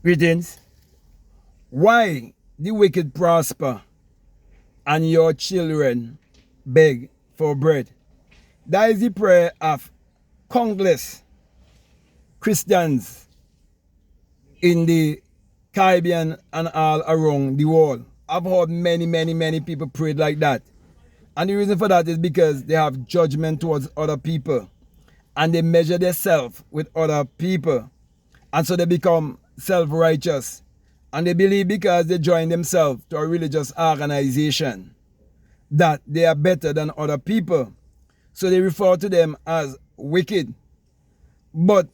Greetings. Why the wicked prosper and your children beg for bread? That is the prayer of countless Christians in the Caribbean and all around the world. I've heard many people pray like that. And the reason for that is because they have judgment towards other people. And they measure themselves with other people. And so they become self-righteous. And they believe because they join themselves to a religious organization that they are better than other people. So they refer to them as wicked. But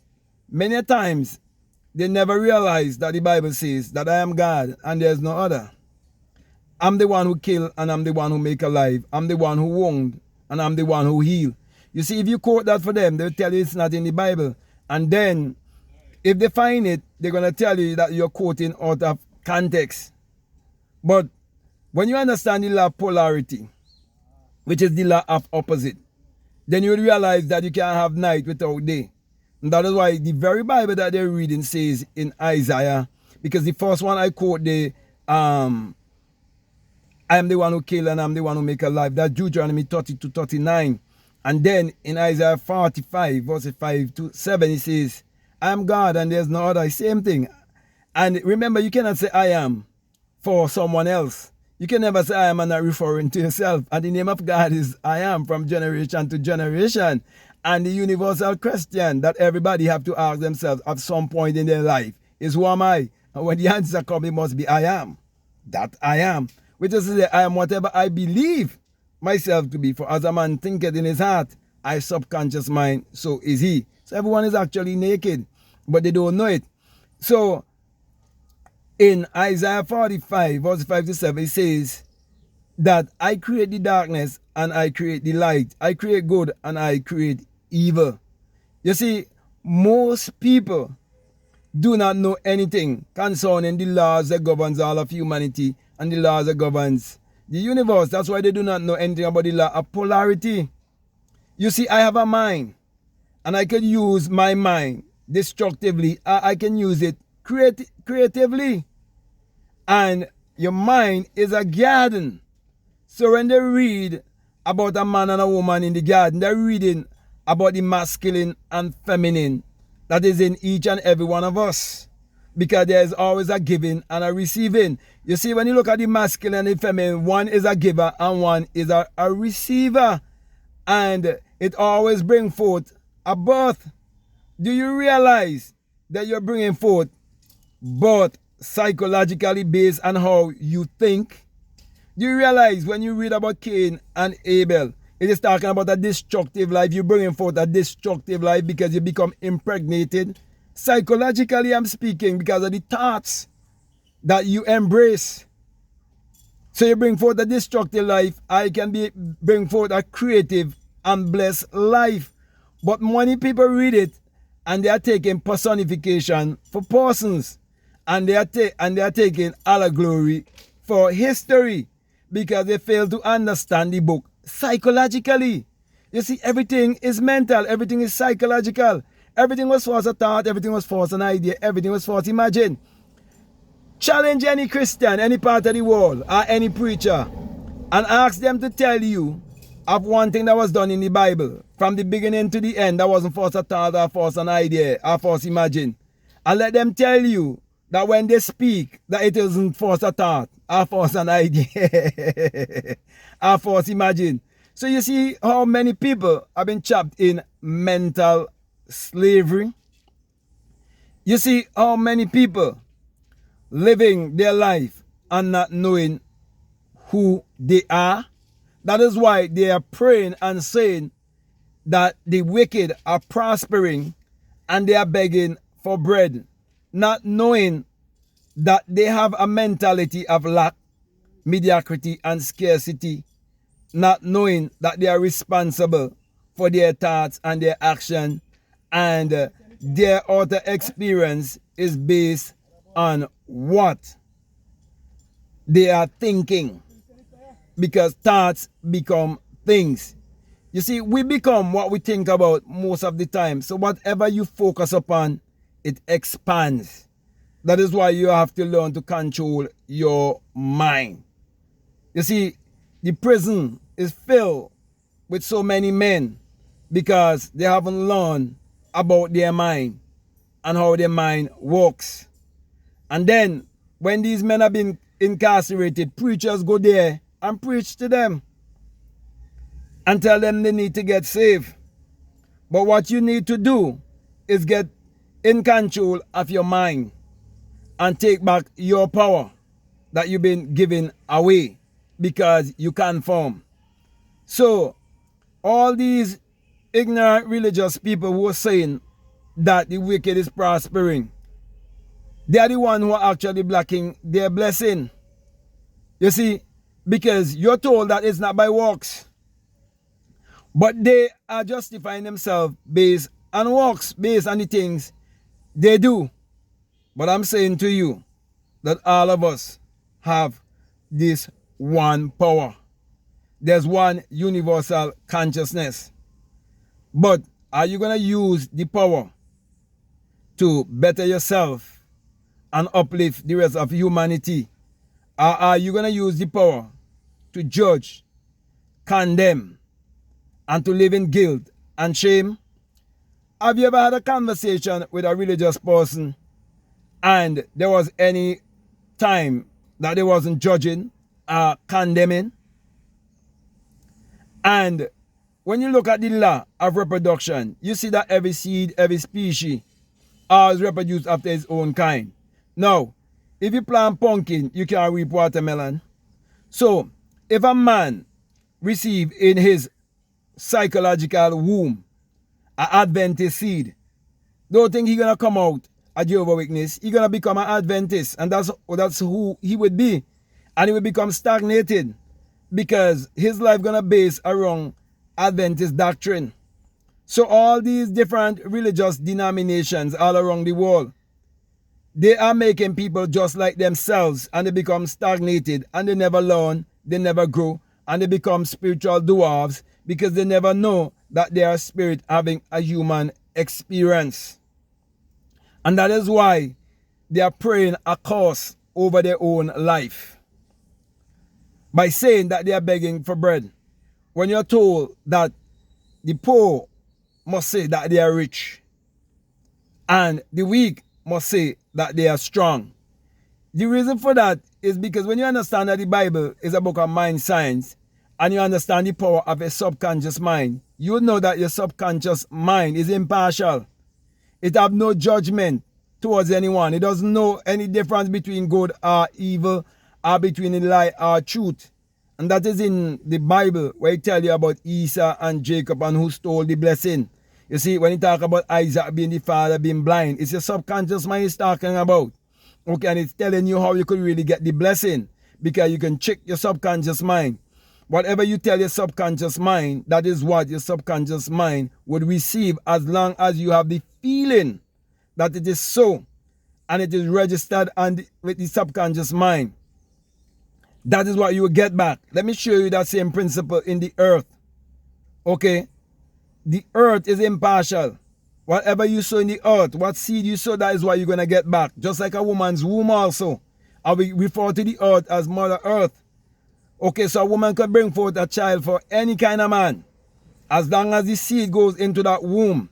many times they never realize that the Bible says that I am God and there is no other. I'm the one who kill and I'm the one who make alive. I'm the one who wound and I'm the one who heal. You see, if you quote that for them, they'll tell you it's not in the Bible. And then if they find it, they're going to tell you that you're quoting out of context. But when you understand the law of polarity, which is the law of opposite, then you will realize that you can't have night without day. And that is why the very Bible that they're reading says in Isaiah, because the first one I quote, I am the one who kill and I'm the one who make alive. That's Deuteronomy 30-39. And then in Isaiah 45, verses 5-7, it says, I am God and there's no other. Same thing. And remember, you cannot say I am for someone else. You can never say I am and not referring to yourself. And the name of God is I am from generation to generation. And the universal question that everybody have to ask themselves at some point in their life is who am I? And when the answer comes, it must be I am. That I am. Which is to say, I am whatever I believe myself to be. For as a man thinketh in his heart, I subconscious mind, so is he. So everyone is actually naked, but they don't know it. So in Isaiah 45, verse 5-7, it says that I create the darkness and I create the light. I create good and I create evil. You see, most people do not know anything concerning the laws that governs all of humanity and the laws that governs the universe. That's why they do not know anything about the law of polarity. You see, I have a mind, and I can use my mind destructively. I can use it creatively. And your mind is a garden. So when they read about a man and a woman in the garden, they're reading about the masculine and feminine that is in each and every one of us. Because there is always a giving and a receiving. You see, when you look at the masculine and the feminine, one is a giver and one is a receiver. And it always brings forth a birth. Do you realize that you're bringing forth birth psychologically based on how you think? Do you realize when you read about Cain and Abel, it is talking about a destructive life. You're bringing forth a destructive life because you become impregnated. Psychologically, I'm speaking because of the thoughts that you embrace. So you bring forth a destructive life. I can bring forth a creative and blessed life. But many people read it and they are taking personification for persons. And they are taking allegory for history because they fail to understand the book psychologically. You see, everything is mental. Everything is psychological. Everything was first a thought, everything was first an idea, everything was first imagined. Challenge any Christian, any part of the world, or any preacher, and ask them to tell you of one thing that was done in the Bible, from the beginning to the end, that wasn't first a thought, or first an idea, or first imagined. And let them tell you that when they speak, that it isn't first a thought, or first an idea, or first imagined. So you see how many people have been trapped in mental slavery. You see how many people living their life and not knowing who they are. That is why they are praying and saying that the wicked are prospering and they are begging for bread, not knowing that they have a mentality of lack, mediocrity and scarcity, not knowing that they are responsible for their thoughts and their action. And their outer experience is based on what they are thinking. Because thoughts become things. You see, we become what we think about most of the time. So whatever you focus upon, it expands. That is why you have to learn to control your mind. You see, the prison is filled with so many men because they haven't learned about their mind and how their mind works. And then when these men have been incarcerated, preachers go there and preach to them and tell them they need to get saved. But what you need to do is get in control of your mind and take back your power that you've been giving away because you conform. So all these ignorant religious people who are saying that the wicked is prospering, they are the ones who are actually blocking their blessing. You see, because you're told that it's not by works. But they are justifying themselves based on works, based on the things they do. But I'm saying to you that all of us have this one power. There's one universal consciousness. But are you going to use the power to better yourself and uplift the rest of humanity? Or are you going to use the power to judge, condemn, and to live in guilt and shame? Have you ever had a conversation with a religious person and there was any time that they wasn't judging or condemning? And when you look at the law of reproduction, you see that every seed, every species always reproduce after its own kind. Now, if you plant pumpkin, you can reap watermelon. So, if a man receive in his psychological womb an Adventist seed, don't think he's going to come out a Jehovah's Witness. He's going to become an Adventist, and that's who he would be. And he will become stagnated because his life going to base around Adventist doctrine. So all these different religious denominations all around the world, they are making people just like themselves, and they become stagnated, and they never learn, they never grow, and they become spiritual dwarves because they never know that they are spirit having a human experience. And that is why they are praying a curse over their own life by saying that they are begging for bread, when you're told that the poor must say that they are rich and the weak must say that they are strong. The reason for that is because when you understand that the Bible is a book of mind science and you understand the power of a subconscious mind, you know that your subconscious mind is impartial. It have no judgment towards anyone. It doesn't know any difference between good or evil, or between a lie or truth. And that is in the Bible where it tells you about Esau and Jacob and who stole the blessing. You see, when you talk about Isaac being the father, being blind, it's your subconscious mind is talking about. Okay, and it's telling you how you could really get the blessing, because you can check your subconscious mind. Whatever you tell your subconscious mind, that is what your subconscious mind would receive, as long as you have the feeling that it is so, and it is registered with the subconscious mind. That is what you will get back. Let me show you that same principle in the earth. Okay? The earth is impartial. Whatever you sow in the earth, what seed you sow, that is what you're going to get back. Just like a woman's womb also. And we refer to the earth as Mother Earth. Okay, so a woman can bring forth a child for any kind of man, as long as the seed goes into that womb.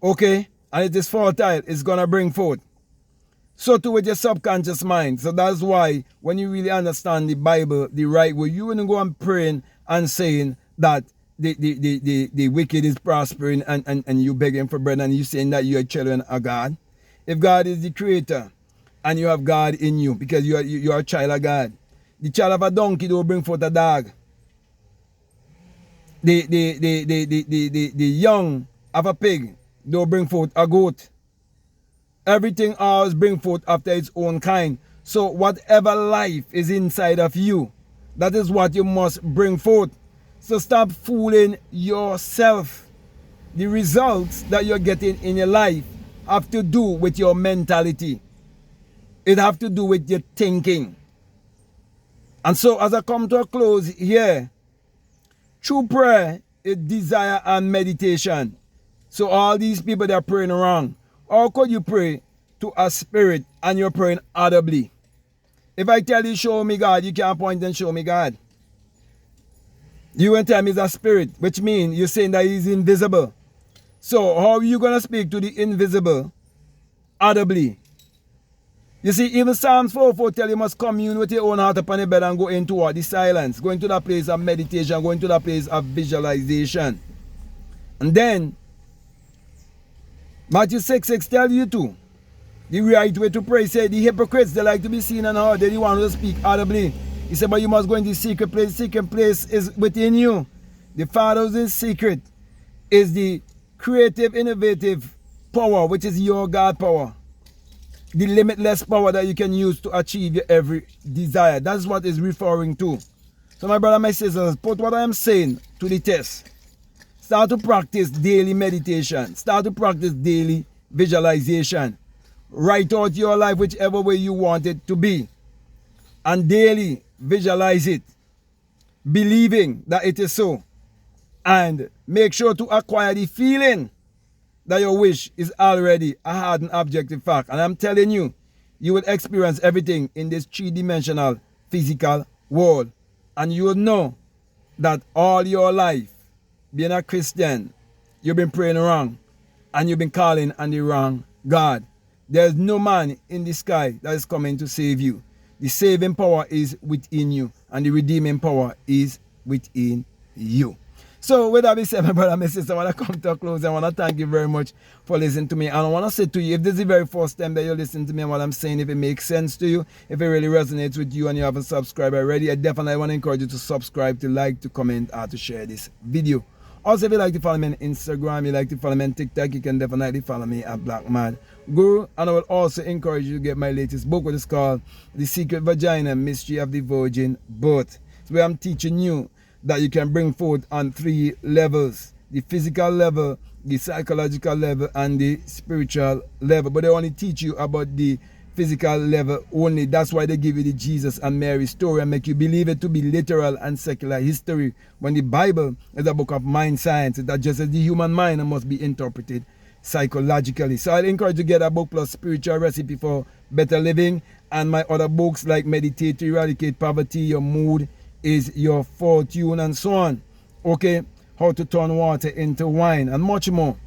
Okay? And it is fertile, it's going to bring forth. So too with your subconscious mind. So that's why when you really understand the Bible the right way, you wouldn't go on praying and saying that the wicked is prospering and you begging for bread and you saying that you are children of God. If God is the creator and you have God in you, because you are a child of God. The child of a donkey don't bring forth a dog. The young of a pig don't bring forth a goat. Everything always bring forth after its own kind. So whatever life is inside of you, that is what you must bring forth. So stop fooling yourself. The results that you're getting in your life have to do with your mentality. It have to do with your thinking. And so as I come to a close here, true prayer is desire and meditation. So all these people that are praying wrong, how could you pray to a spirit and you're praying audibly. If I tell you, show me God, you can't point and show me God. You will tell me it's a spirit, which means you're saying that he's invisible. So how are you going to speak to the invisible audibly? You see, even Psalms 4:4 tell you must commune with your own heart upon the bed and go into what? The silence. Go into that place of meditation. Go into that place of visualization. And then, Matthew 6:6 tell you to. The right way to pray. Say, the hypocrites, they like to be seen and heard. They want to speak audibly. He said, but you must go into the secret place. The secret place is within you. The Father's in secret is the creative, innovative power, which is your God power. The limitless power that you can use to achieve your every desire. That's what it's referring to. So my brother, my sisters, put what I am saying to the test. Start to practice daily meditation. Start to practice daily visualization. Write out your life whichever way you want it to be. And daily visualize it. Believing that it is so. And make sure to acquire the feeling that your wish is already a hard and objective fact. And I'm telling you, you will experience everything in this three-dimensional physical world. And you will know that all your life, being a Christian, you've been praying wrong. And you've been calling on the wrong God. There's no man in the sky that is coming to save you. The saving power is within you. And the redeeming power is within you. So with that being said, my brother, my sister, I want to come to a close. I want to thank you very much for listening to me. And I want to say to you, if this is the very first time that you're listening to me and what I'm saying, if it makes sense to you, if it really resonates with you and you haven't subscribed already, I definitely want to encourage you to subscribe, to like, to comment, or to share this video. Also, if you like to follow me on Instagram, you like to follow me on TikTok, you can definitely follow me at BlackMadGuru. And I will also encourage you to get my latest book, which is called The Secret Vagina, Mystery of the Virgin Birth. So where I'm teaching you that you can bring forth on 3 levels: the physical level, the psychological level, and the spiritual level. But they only teach you about the physical level only. That's why they give you the Jesus and Mary story and make you believe it to be literal and secular history, when the Bible is a book of mind science that just as the human mind must be interpreted psychologically. So I'd encourage you to get a book plus Spiritual Recipe for Better Living, and my other books like Meditate to Eradicate Poverty, Your Mood is Your Fortune, and so on. Okay, How to Turn Water into Wine, and much more.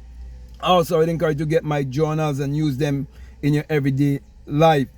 Also, I'd encourage you to get my journals and use them in your everyday life.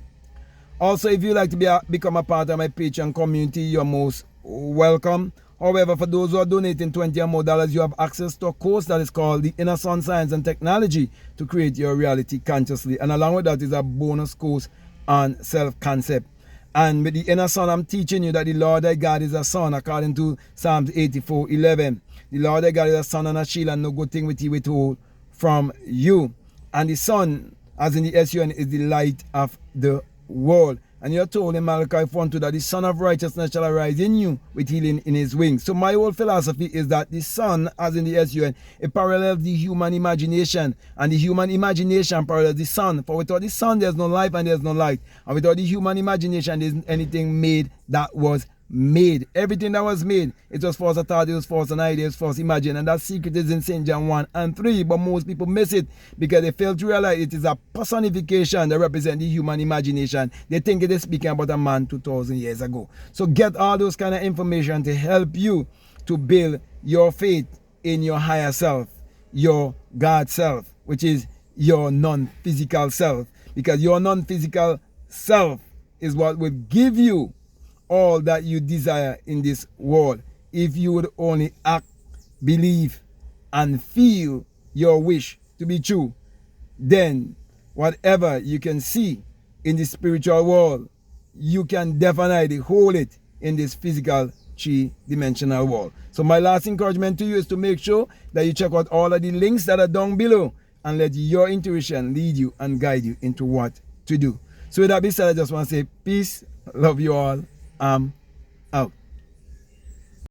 Also, if you'd like to become a part of my Patreon community, you're most welcome. However, for those who are donating $20 or more, you have access to a course that is called The Inner Sun Science and Technology to Create Your Reality Consciously. And along with that is a bonus course on self-concept. And with the Inner Sun, I'm teaching you that the Lord thy God is a sun, according to Psalms 84:11. The Lord thy God is a sun and a shield, and no good thing will he withhold from you. And the sun, as in the SUN, is the light of the world. And you're told in Malachi 4:2 that the Son of Righteousness shall arise in you with healing in his wings. So my whole philosophy is that the sun, as in the SUN, it parallels the human imagination. And the human imagination parallels the sun. For without the sun, there's no life and there's no light. And without the human imagination, there isn't anything made that was made. Everything that was made, it was false, a thought, it was false, an idea, it was false, imagine. And that secret is in St. John 1 and 3. But most people miss it because they fail to realize it is a personification that represents the human imagination. They think it is speaking about a man 2,000 years ago. So get all those kind of information to help you to build your faith in your higher self, your God self, which is your non-physical self. Because your non-physical self is what will give you all that you desire in this world. If you would only act, believe, and feel your wish to be true, then whatever you can see in the spiritual world, you can definitely hold it in this physical 3-dimensional world. So my last encouragement to you is to make sure that you check out all of the links that are down below and let your intuition lead you and guide you into what to do. So with that being said, I just want to say peace, love you all. I'm out.